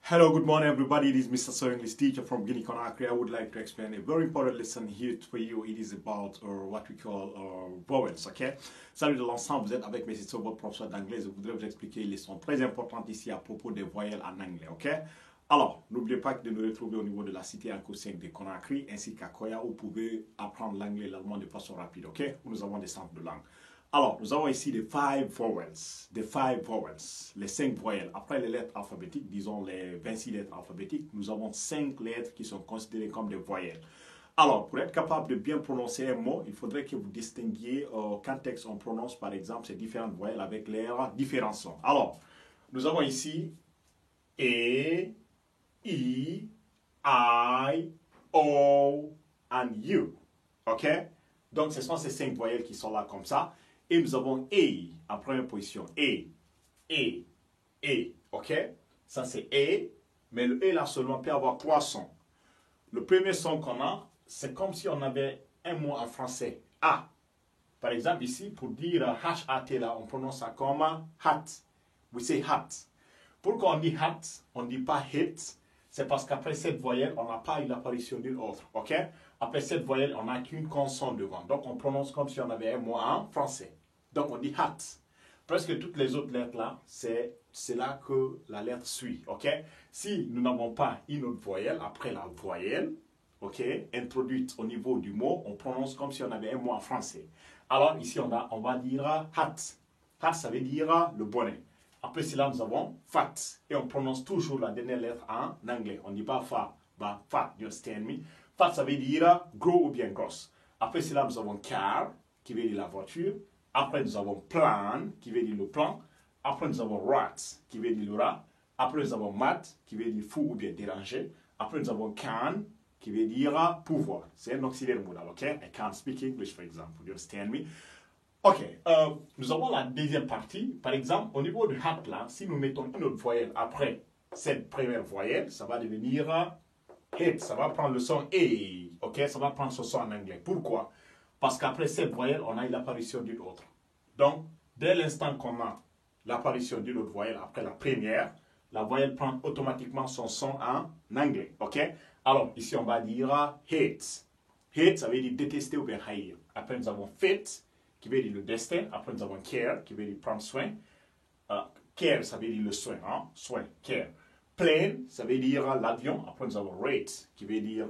Hello, good morning, everybody. It is Mr. So English teacher from Guinea Conakry. I would like to explain a very important lesson here for you. It is about what we call vowels, ok? Salut de l'ensemble, vous êtes avec M. So, votre professeur d'anglais. Je voudrais vous expliquer une leçon très importante ici à propos des voyelles en anglais, ok? Alors, n'oubliez pas de nous retrouver au niveau de la cité Anko 5 de Conakry ainsi qu'à Koya où vous pouvez apprendre l'anglais et l'allemand de façon rapide, ok? Où nous avons des centres de langue. Alors, nous avons ici les 5 vowels, les 5 voyelles. Après les lettres alphabétiques, disons les 26 lettres alphabétiques, nous avons 5 lettres qui sont considérées comme des voyelles. Alors, pour être capable de bien prononcer un mot, il faudrait que vous distinguiez quel texte on prononce, par exemple, ces différentes voyelles avec leurs différents sons. Alors, nous avons ici E, I, O, and U. OK? Donc, ce sont ces 5 voyelles qui sont là comme ça. Et nous avons E en première position. E. OK? Ça, c'est E. Mais le E là seulement peut avoir 3 sons. Le premier son qu'on a, c'est comme si on avait un mot en français. A. Par exemple, ici, pour dire H-A-T là, on prononce ça comme hat. We say hat. Pourquoi on dit hat? On ne dit pas hit. C'est parce qu'après cette voyelle, on n'a pas eu l'apparition d'une autre. OK? Après cette voyelle, on n'a qu'une consonne devant. Donc, on prononce comme si on avait un mot en français. Donc, on dit hat. Presque toutes les autres lettres là, c'est là que la lettre suit. OK? Si nous n'avons pas une autre voyelle, après la voyelle, OK, introduite au niveau du mot, on prononce comme si on avait un mot en français. Alors, ici, on va dire hat. Hat, ça veut dire le bonnet. Après cela, nous avons fat. Et on prononce toujours la dernière lettre en anglais. On ne dit pas fa, bah fat, you understand me? Fat, ça veut dire gros ou bien grosse. Après cela, nous avons car, qui veut dire la voiture. Après, nous avons plan, qui veut dire le plan. Après, nous avons rat, qui veut dire le rat. Après, nous avons mat, qui veut dire fou ou bien déranger. Après, nous avons can, qui veut dire pouvoir. C'est un auxiliaire modal, ok? I can't speak English, for example. You understand me? Ok, nous avons la deuxième partie. Par exemple, au niveau du hat là, si nous mettons une autre voyelle après cette première voyelle, ça va devenir hit. Ça va prendre le son E. Ok, ça va prendre ce son en anglais. Pourquoi? Parce qu'après cette voyelle, on a eu l'apparition d'une autre. Donc, dès l'instant qu'on a l'apparition d'une autre voyelle après la première, la voyelle prend automatiquement son son en anglais. Ok? Alors, ici, on va dire hate. Hate, ça veut dire détester ou bien haïr. Après, nous avons fit, qui veut dire le destin. Après, nous avons care, qui veut dire prendre soin. Care, ça veut dire le soin. Hein? Soin, care. Plane, ça veut dire l'avion. Après, nous avons rate, qui veut dire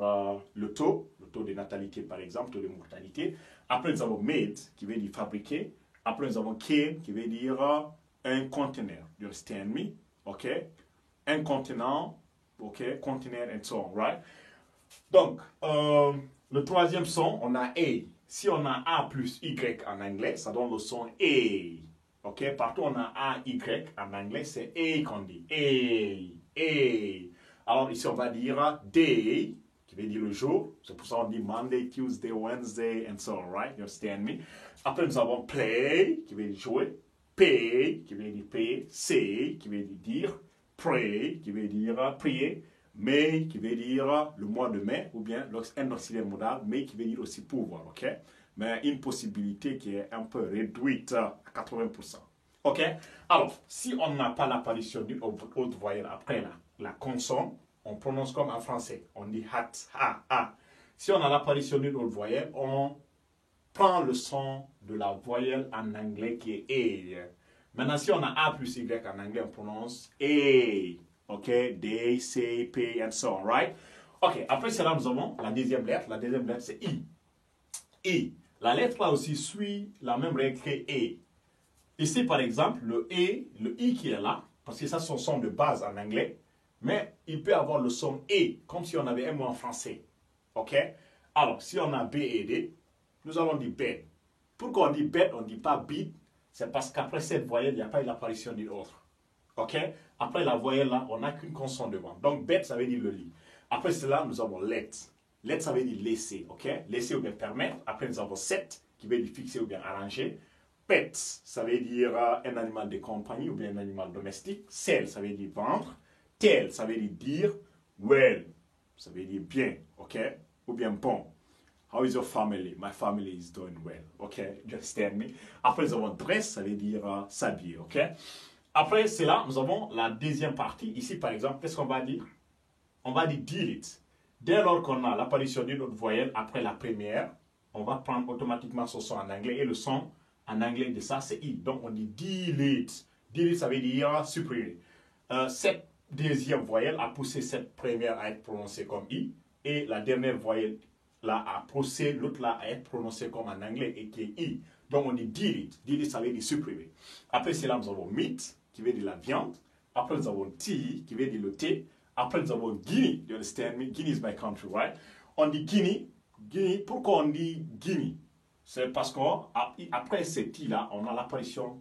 le taux de natalité, par exemple, taux de mortalité. Après, nous avons made, qui veut dire fabriquer. Après, nous avons can, qui veut dire un conteneur. You understand me? OK? Un contenant, OK? Conteneur and so on, right? Donc, le troisième son, on a A. Si on a A plus Y en anglais, ça donne le son A. OK? Partout on a A, Y en anglais, c'est A qu'on dit. A. Alors ici, on va dire day, qui veut dire le jour. C'est pour ça qu'on dit Monday, Tuesday, Wednesday, and so on, right? You understand me? Après, nous avons play, qui veut dire jouer. Pay, qui veut dire payer. Say, qui veut dire. Pray, qui veut dire prier. May, qui veut dire le mois de mai, ou bien un auxiliaire modal, mais qui veut dire aussi pouvoir, ok? Mais une possibilité qui est un peu réduite à 80%. Ok? Alors, si on n'a pas l'apparition d'une autre voyelle après la consonne, on prononce comme en français. On dit hat, ha. Si on a l'apparition d'une autre voyelle, on prend le son de la voyelle en anglais qui est A. Maintenant, si on a A plus Y en anglais, on prononce A. OK, they, say, pay, and so on, right? OK, après cela, nous avons la deuxième lettre. La deuxième lettre, c'est I. I. La lettre là aussi suit la même règle que E. Ici, par exemple, le E, le I qui est là, parce que ça, c'est son son de base en anglais, mais il peut avoir le son E, comme si on avait un mot en français. OK? Alors, si on a B et D, nous allons dire bed. Pourquoi on dit bed, on ne dit pas beat? C'est parce qu'après cette voyelle, il n'y a pas eu l'apparition d'une autre. OK? Après la voyelle là, on n'a qu'une consonne devant. Donc, bed, ça veut dire le lit. Après cela, nous avons let. Let, ça veut dire laisser. OK? Laisser ou bien permettre. Après, nous avons set, qui veut dire fixer ou bien arranger. Pet, ça veut dire un animal de compagnie ou bien un animal domestique. Sell, ça veut dire vendre. Tell, ça veut dire. Well, ça veut dire bien. OK? Ou bien bon. How is your family? My family is doing well. OK? You understand me? Après, nous avons dress, ça veut dire s'habiller. OK? Après cela, nous avons la deuxième partie. Ici, par exemple, qu'est-ce qu'on va dire? On va dire delete. Dès lors qu'on a l'apparition d'une autre voyelle après la première, on va prendre automatiquement son son en anglais. Et le son en anglais de ça, c'est I. Donc, on dit delete. Delete, ça veut dire supprimer. Cette deuxième voyelle a poussé cette première à être prononcée comme I. Et la dernière voyelle là a poussé l'autre là à être prononcée comme en anglais et qui est I. Donc, on dit delete. Delete, ça veut dire supprimer. Après cela, nous avons meat, qui veut dire la viande. Après, nous avons tea, qui veut dire le thé. Après, nous avons Guinea. You understand me? Guinea is my country, right? On dit Guinea. Guinea. Pourquoi on dit Guinea? C'est parce qu'après cette i-là, on a l'apparition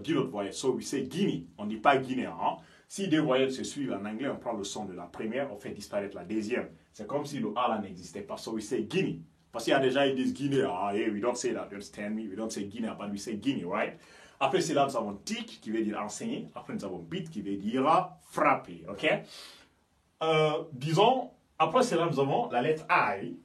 d'une autre voyelle. So, we say Guinea. On ne dit pas Guinéen. Hein? Si deux voyelles se suivent en anglais, on prend le son de la première, on fait disparaître la deuxième. C'est comme si le A là n'existait pas. So, we say Guinea. Parce qu'il y a des gens qui disent Guinée. Ah, hey, we don't say that. You understand me? We don't say Guinea, but we say Guinea, right? Après cela, nous avons tic, qui veut dire enseigner. Après, nous avons beat, qui veut dire frapper. OK? Disons, après cela, nous avons la lettre I.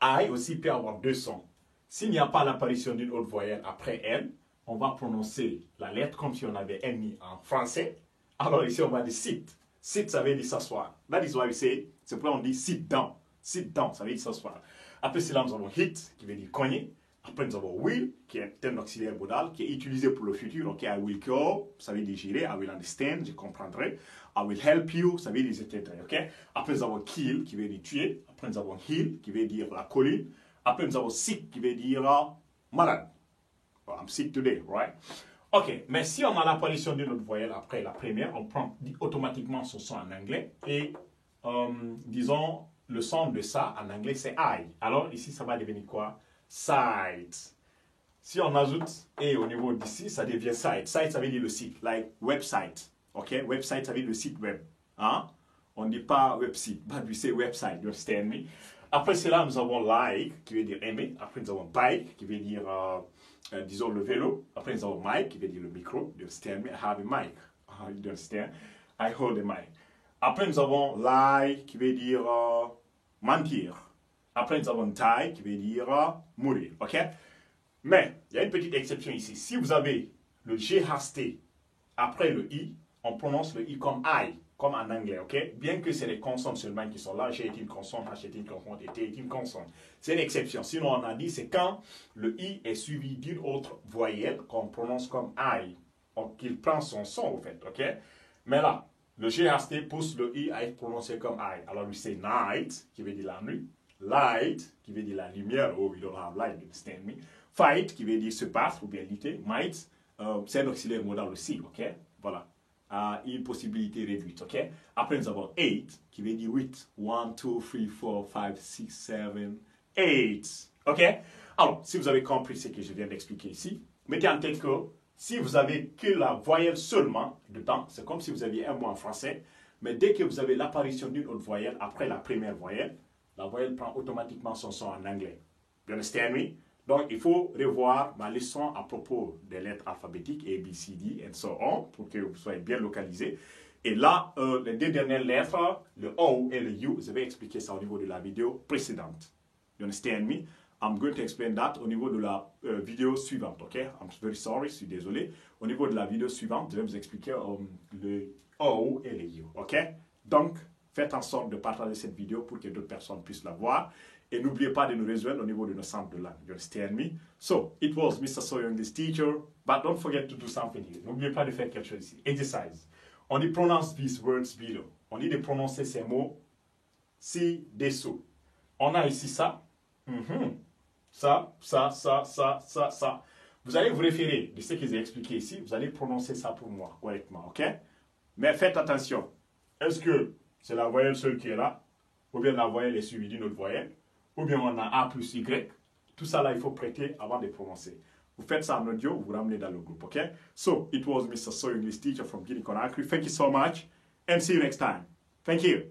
I aussi peut avoir deux sons. S'il n'y a pas l'apparition d'une autre voyelle après elle, on va prononcer la lettre comme si on avait mis en français. Alors ici, on va dire sit. Sit, ça veut dire s'asseoir. That is why we say, c'est pourquoi on dit sit down. Sit down, ça veut dire s'asseoir. Après cela, nous avons hit, qui veut dire cogner. Après, nous avons will, qui est un auxiliaire modal, qui est utilisé pour le futur. Ok, I will go, ça veut dire j'irai. I will understand, je comprendrai. I will help you, ça veut dire je t'aiderai. Ok. Après, nous avons kill, qui veut dire tuer. Après, nous avons heal, qui veut dire la colline. Après, nous avons sick, qui veut dire malade. Well, I'm sick today, right? Ok, mais si on a l'apparition d'une autre voyelle après la première, on prend automatiquement son son en anglais. Et disons, le son de ça en anglais, c'est I. Alors, ici, ça va devenir quoi? Site. Si on ajoute et au niveau d'ici, ça devient site. Site, ça veut dire le site, like website. Ok, website, ça veut dire le site web. Hein? On ne dit pas website, but we say website. You understand me? Après cela, nous avons like, qui veut dire aimer. Après, nous avons bike, qui veut dire, disons, le vélo. Après, nous avons mic, qui veut dire le micro. You understand me? I have a mic. You understand? I hold a mic. Après, nous avons lie, qui veut dire mentir. Après, nous avons die, qui veut dire mourir. OK? Mais, il y a une petite exception ici. Si vous avez le GHT après le I, on prononce le I comme I, comme en anglais. OK? Bien que c'est les consonnes seulement qui sont là. G est une consonne, H est une consonne et T est une consonne. C'est une exception. Sinon, on a dit c'est quand le I est suivi d'une autre voyelle qu'on prononce comme I. Qu'il prend son son, au fait. OK? Mais là, le GHT pousse le I à être prononcé comme I. Alors, we say night, qui veut dire la nuit. Light, qui veut dire la lumière. Oh, we don't have light, you understand me. Fight, qui veut dire se battre ou bien lutter. Might, c'est un auxiliaire modal aussi, ok? Voilà. Une possibilité réduite, ok? Après, nous avons 8, qui veut dire 8. 1, 2, 3, 4, 5, 6, 7, 8. Ok? Alors, si vous avez compris ce que je viens d'expliquer ici, mettez en tête que si vous avez que la voyelle seulement dedans, c'est comme si vous aviez un mot en français, mais dès que vous avez l'apparition d'une autre voyelle après la première voyelle, la voyelle prend automatiquement son son en anglais. You understand me? Donc, il faut revoir ma leçon à propos des lettres alphabétiques, A, B, C, D, and so on, pour que vous soyez bien localisés. Et là, les deux dernières lettres, le O et le U, je vais expliquer ça au niveau de la vidéo précédente. You understand me? I'm going to explain that au niveau de la vidéo suivante, ok? I'm very sorry, je suis désolé. Au niveau de la vidéo suivante, je vais vous expliquer le O et le U, ok? Donc, faites en sorte de partager cette vidéo pour que d'autres personnes puissent la voir. Et n'oubliez pas de nous rejoindre au niveau de nos centres de langue. You understand me? So, it was Mr. Sawyer, English teacher. But don't forget to do something here. N'oubliez pas de faire quelque chose ici. Exercise. On dit pronounce these words below. On dit de prononcer ces mots ci-dessous. On a ici ça. Ça. Vous allez vous référer de ce que j'ai expliqué ici. Vous allez prononcer ça pour moi correctement, ok? Mais faites attention. Est-ce que c'est la voyelle seule qui est là? Ou bien la voyelle est suivie d'une autre voyelle? Ou bien on a A plus Y? Tout ça là, il faut prêter avant de prononcer. Vous faites ça en audio, vous ramenez dans le groupe, ok? So, it was Mr. Sawyer, English teacher from Guinea-Conakry. Thank you so much and see you next time. Thank you.